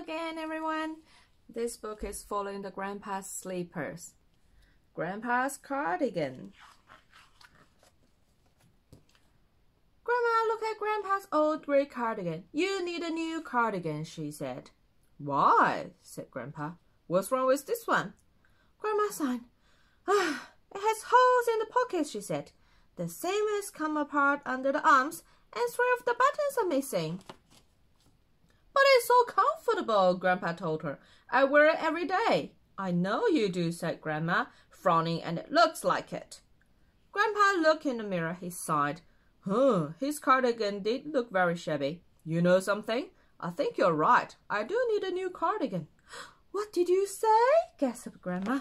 Hello again, everyone. This book is following the Grandpa's Sleepers. Grandpa's Cardigan. Grandma, look at Grandpa's old grey cardigan. You need a new cardigan, she said. Why? Said Grandpa. What's wrong with this one? Grandma sighed. It has holes in the pockets, she said. The seam has come apart under the arms, and 3 of the buttons are missing. But it's so comfortable, Grandpa told her. I wear it every day. I know you do, said Grandma, frowning, and it looks like it. Grandpa looked in the mirror. He sighed. His cardigan did look very shabby. You know something? I think you're right. I do need a new cardigan. What did you say? Gasped Grandma.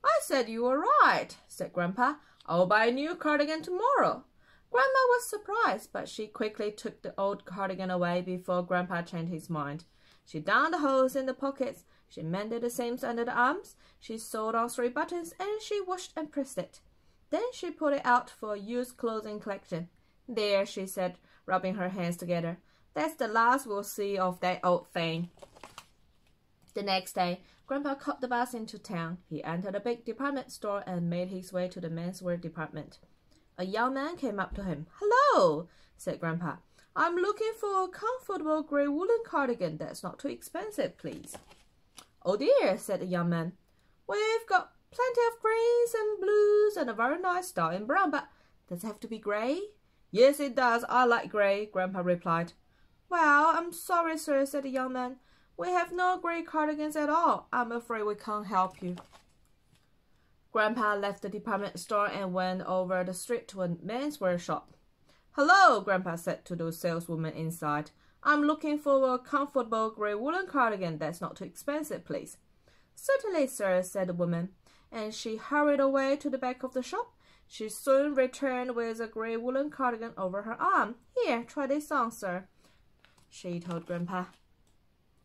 I said you were right, said Grandpa. I'll buy a new cardigan tomorrow. Grandma was surprised, but she quickly took the old cardigan away before Grandpa changed his mind. She darned the holes in the pockets, she mended the seams under the arms, she sewed on 3 buttons, and she washed and pressed it. Then she put it out for a used clothing collection. There, she said, rubbing her hands together. That's the last we'll see of that old thing. The next day, Grandpa caught the bus into town. He entered a big department store and made his way to the menswear department. A young man came up to him. Hello, said Grandpa. I'm looking for a comfortable grey woolen cardigan that's not too expensive, please. Oh dear, said the young man. We've got plenty of greens and blues and a very nice style in brown, but does it have to be grey? Yes, it does. I like grey, Grandpa replied. Well, I'm sorry, sir, said the young man. We have no grey cardigans at all. I'm afraid we can't help you. Grandpa left the department store and went over the street to a menswear shop. Hello, Grandpa said to the saleswoman inside. I'm looking for a comfortable grey woolen cardigan that's not too expensive, please. Certainly, sir, said the woman, and she hurried away to the back of the shop. She soon returned with a grey woolen cardigan over her arm. Here, try this on, sir, she told Grandpa.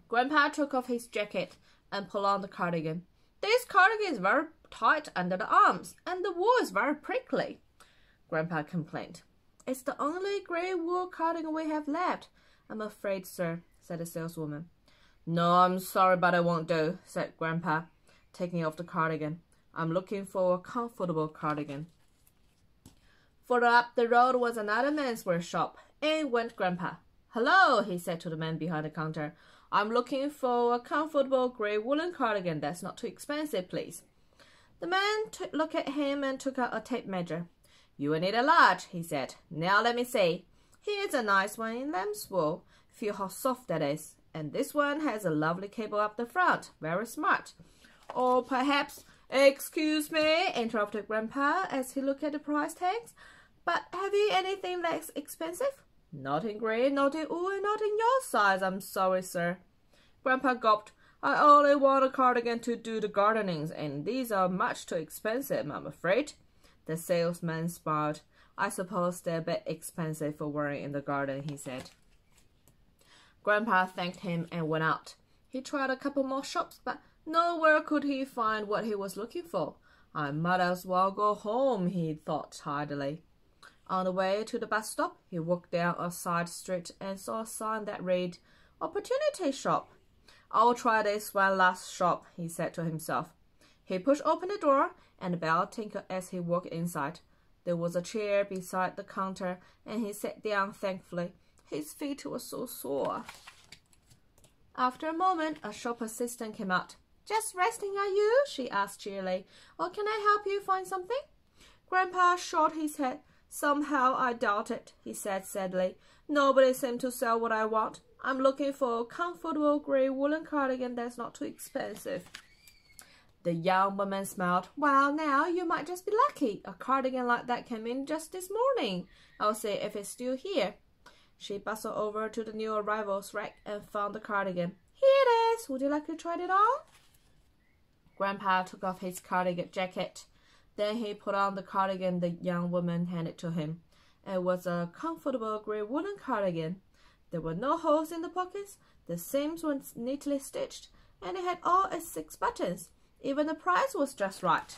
Grandpa took off his jacket and pulled on the cardigan. This cardigan is very tight under the arms, and the wool is very prickly, Grandpa complained. It's the only grey wool cardigan we have left, I'm afraid, sir, said the saleswoman. No, I'm sorry, but it won't do, said Grandpa, taking off the cardigan. I'm looking for a comfortable cardigan. Further up the road was another menswear shop. In went Grandpa. Hello, he said to the man behind the counter. I'm looking for a comfortable grey woolen cardigan that's not too expensive, please. The man looked at him and took out a tape measure. You will need a large, he said. Now let me see. Here's a nice one in lamb's wool. Feel how soft that is. And this one has a lovely cable up the front. Very smart. Or perhaps, excuse me, interrupted Grandpa as he looked at the price tags. But have you anything that's expensive? Not in grey, not in wool, and not in your size, I'm sorry, sir. Grandpa gulped. I only want a cardigan to do the gardenings, and these are much too expensive, I'm afraid. The salesman smiled. I suppose they're a bit expensive for wearing in the garden, he said. Grandpa thanked him and went out. He tried a couple more shops, but nowhere could he find what he was looking for. I might as well go home, he thought tidily. On the way to the bus stop, he walked down a side street and saw a sign that read, Opportunity Shop. I'll try this one last shop, he said to himself. He pushed open the door, and the bell tinkled as he walked inside. There was a chair beside the counter, and he sat down thankfully. His feet were so sore. After a moment, a shop assistant came out. Just resting, are you? She asked cheerily. Or can I help you find something? Grandpa shook his head. Somehow I doubt it, he said sadly. Nobody seems to sell what I want. I'm looking for a comfortable grey woolen cardigan that's not too expensive. The young woman smiled. Well, now you might just be lucky. A cardigan like that came in just this morning. I'll see if it's still here. She bustled over to the new arrivals rack and found the cardigan. Here it is. Would you like to try it on? Grandpa took off his cardigan jacket. Then he put on the cardigan the young woman handed to him. It was a comfortable grey woolen cardigan. There were no holes in the pockets, the seams were neatly stitched, and it had all its 6 buttons. Even the price was just right.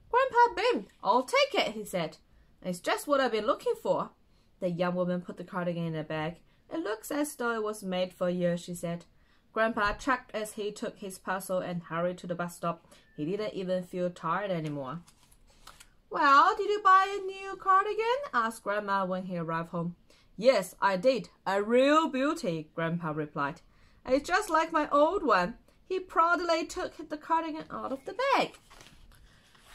Grandpa beamed. I'll take it, he said. It's just what I've been looking for. The young woman put the cardigan in a bag. It looks as though it was made for you, she said. Grandpa chuckled as he took his parcel and hurried to the bus stop. He didn't even feel tired anymore. Well, did you buy a new cardigan? Asked Grandma when he arrived home. Yes, I did. A real beauty, Grandpa replied. It's just like my old one. He proudly took the cardigan out of the bag.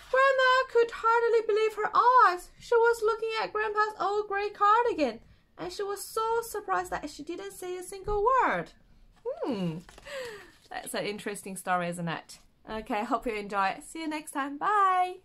Grandma could hardly believe her eyes. She was looking at Grandpa's old grey cardigan, and she was so surprised that she didn't say a single word. That's an interesting story, isn't it? Okay, hope you enjoy it. See you next time. Bye!